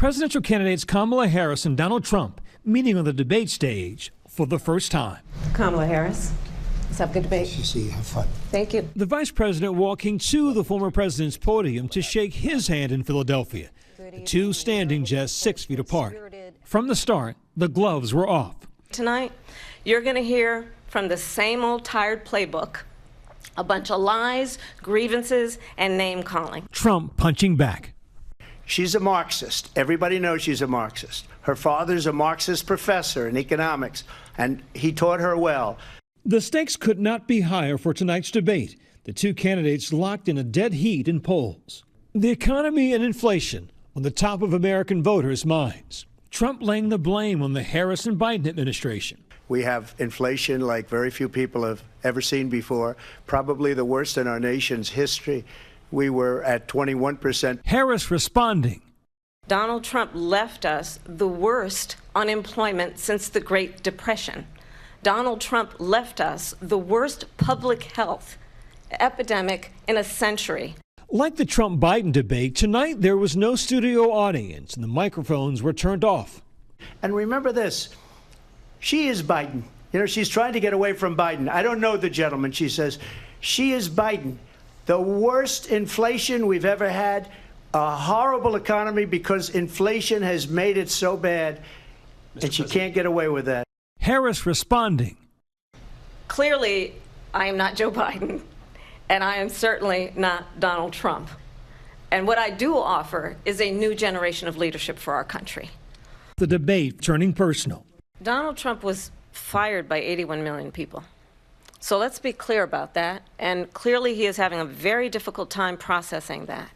Presidential candidates Kamala Harris and Donald Trump meeting on the debate stage for the first time. Kamala Harris, let's have a good debate. See you. Have fun. Thank you. The vice president walking to the former president's podium to shake his hand in Philadelphia, the two standing just 6 feet apart. From the start, the gloves were off. Tonight, you're going to hear from the same old tired playbook, a bunch of lies, grievances, and name-calling. Trump punching back. She's a Marxist. Everybody knows she's a Marxist. Her father's a Marxist professor in economics, and he taught her well. The stakes could not be higher for tonight's debate. The two candidates locked in a dead heat in polls. The economy and inflation on the top of American voters' minds. Trump laying the blame on the Harris and Biden administration. We have inflation like very few people have ever seen before, probably the worst in our nation's history. We were at 21%. Harris responding. Donald Trump left us the worst unemployment since the Great Depression. Donald Trump left us the worst public health epidemic in a century. Like the Trump-Biden debate, tonight there was no studio audience and the microphones were turned off. And remember this, she is Biden. You know, she's trying to get away from Biden. I don't know the gentleman, she says. She is Biden. The worst inflation we've ever had, a horrible economy because inflation has made it so bad, and she can't get away with that. Harris responding. Clearly, I am not Joe Biden, and I am certainly not Donald Trump. And what I do offer is a new generation of leadership for our country. The debate turning personal. Donald Trump was fired by 81 million people. So let's be clear about that. And clearly he is having a very difficult time processing that.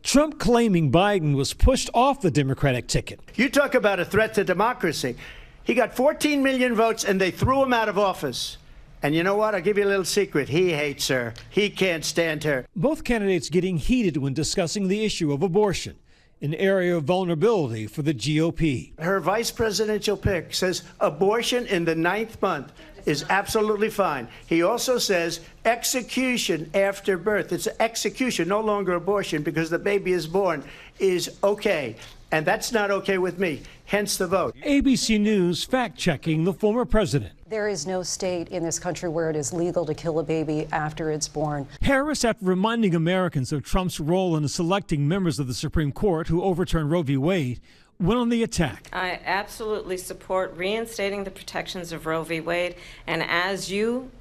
Trump claiming Biden was pushed off the Democratic ticket. You talk about a threat to democracy. He got 14 million votes and they threw him out of office. And you know what? I'll give you a little secret. He hates her. He can't stand her. Both candidates getting heated when discussing the issue of abortion, an area of vulnerability for the GOP. Her vice presidential pick says abortion in the 9th month is absolutely fine. He also says execution after birth. It's execution, no longer abortion, because the baby is born, is okay. And that's not okay with me, hence the vote. ABC News fact-checking the former president. There is no state in this country where it is legal to kill a baby after it's born. Harris, after reminding Americans of Trump's role in selecting members of the Supreme Court who overturned Roe v. Wade, went on the attack. I absolutely support reinstating the protections of Roe v. Wade. And as you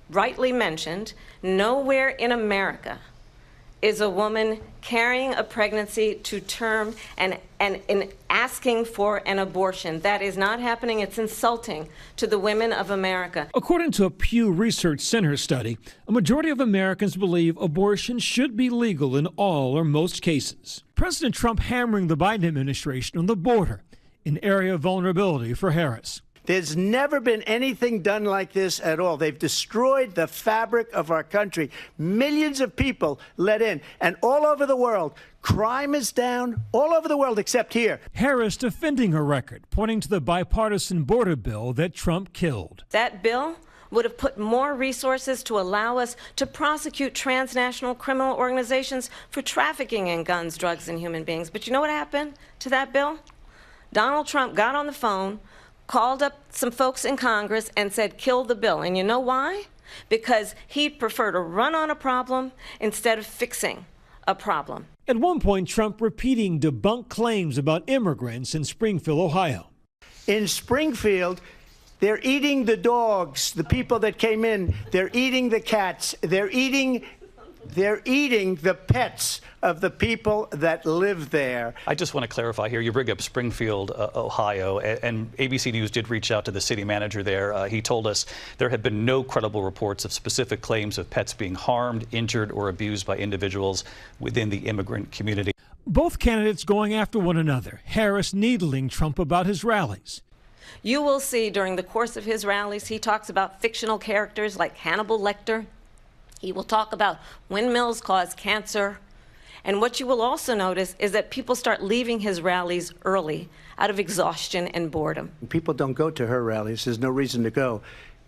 rightly mentioned, nowhere in America is a woman carrying a pregnancy to term and asking for an abortion. That is not happening. It's insulting to the women of America. According to a Pew Research Center study, a majority of Americans believe abortion should be legal in all or most cases. President Trump hammering the Biden administration on the border, an area of vulnerability for Harris. There's never been anything done like this at all. They've destroyed the fabric of our country. Millions of people let in. And all over the world, crime is down all over the world except here. Harris defending her record, pointing to the bipartisan border bill that Trump killed. That bill would have put more resources to allow us to prosecute transnational criminal organizations for trafficking in guns, drugs, and human beings. But you know what happened to that bill? Donald Trump got on the phone, called up some folks in Congress and said, kill the bill. And you know why? Because he'd prefer to run on a problem instead of fixing a problem. At one point, Trump repeating debunked claims about immigrants in Springfield, Ohio. In Springfield, they're eating the dogs, the people that came in. They're eating the cats. They're eating the pets of the people that live there. I just want to clarify here. You bring up Springfield, Ohio, and ABC News did reach out to the city manager there. He told us there have been no credible reports of specific claims of pets being harmed, injured, or abused by individuals within the immigrant community. Both candidates going after one another. Harris needling Trump about his rallies. You will see during the course of his rallies, he talks about fictional characters like Hannibal Lecter. He will talk about windmills cause cancer. And what you will also notice is that people start leaving his rallies early out of exhaustion and boredom. People don't go to her rallies. There's no reason to go.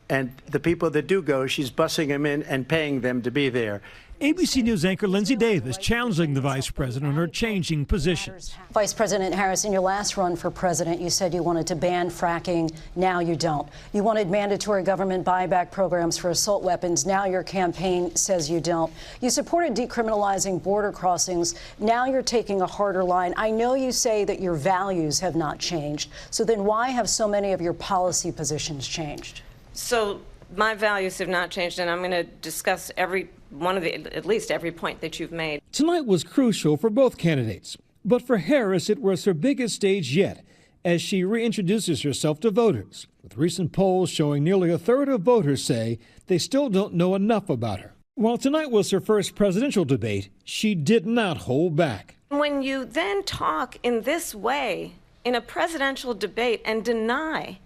And the people that do go, she's bussing them in and paying them to be there. ABC News anchor Lindsay Davis challenging the vice president on her changing positions. Vice President Harris, in your last run for president, you said you wanted to ban fracking. Now you don't. You wanted mandatory government buyback programs for assault weapons. Now your campaign says you don't. You supported decriminalizing border crossings. Now you're taking a harder line. I know you say that your values have not changed. So then why have so many of your policy positions changed? So my values have not changed, and I'm going to discuss at least every point that you've made. Tonight was crucial for both candidates, but for Harris it was her biggest stage yet as she reintroduces herself to voters, with recent polls showing nearly a third of voters say they still don't know enough about her. While tonight was her first presidential debate, she did not hold back. When you then talk in this way in a presidential debate and deny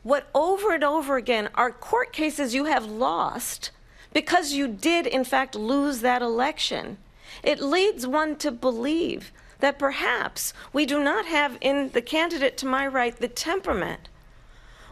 what over and over again are court cases you have lost because you did in fact lose that election, it leads one to believe that perhaps we do not have in the candidate to my right the temperament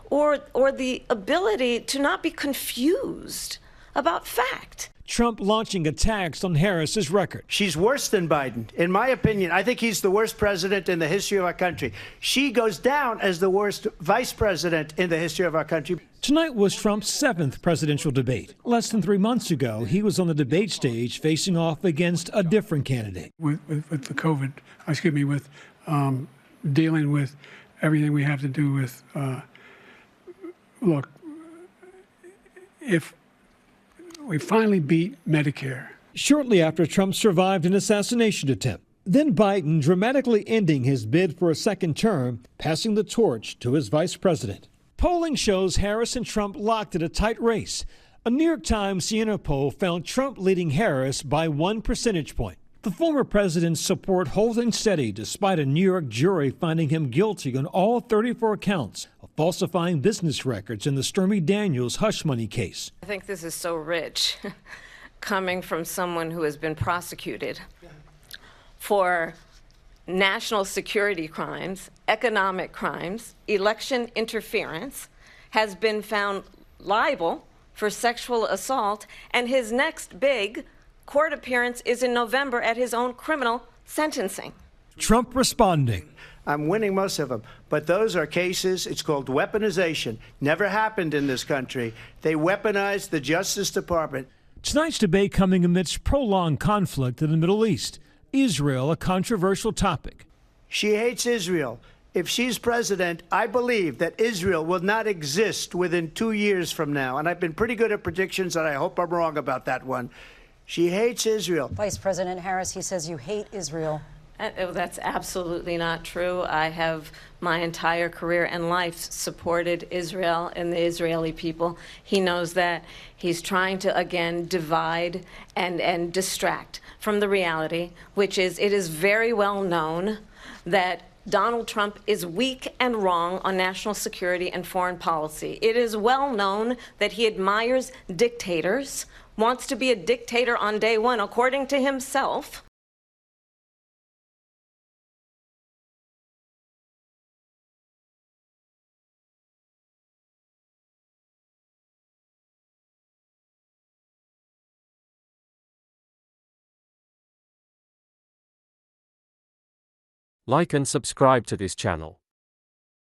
or the ability to not be confused about fact. Trump launching attacks on Harris's record. She's worse than Biden. In my opinion, I think he's the worst president in the history of our country. She goes down as the worst vice president in the history of our country. Tonight was Trump's 7th presidential debate. Less than 3 months ago, he was on the debate stage facing off against a different candidate. With the COVID, with dealing with everything we have to do with, look, if we finally beat Medicare. Shortly after Trump survived an assassination attempt, then Biden dramatically ending his bid for a second term, passing the torch to his vice president. Polling shows Harris and Trump locked in a tight race. A New York Times Siena poll found Trump leading Harris by 1 percentage point. The former president's support holding steady despite a New York jury finding him guilty on all 34 counts of falsifying business records in the Stormy Daniels hush money case. I think this is so rich coming from someone who has been prosecuted for national security crimes, economic crimes, election interference, has been found liable for sexual assault, and his next big court appearance is in November at his own criminal sentencing. Trump responding. I'm winning most of them, but those are cases, it's called weaponization. Never happened in this country. They weaponized the Justice Department. Tonight's debate coming amidst prolonged conflict in the Middle East. Israel, a controversial topic. She hates Israel. If she's president, I believe that Israel will not exist within 2 years from now. And I've been pretty good at predictions, and I hope I'm wrong about that one. She hates Israel. Vice President Harris, he says you hate Israel. That's absolutely not true. I have my entire career and life supported Israel and the Israeli people. He knows that. He's trying to, again, divide and distract from the reality, which is it is very well known that Donald Trump is weak and wrong on national security and foreign policy. It is well known that he admires dictators, wants to be a dictator on day one, according to himself. Like and subscribe to this channel.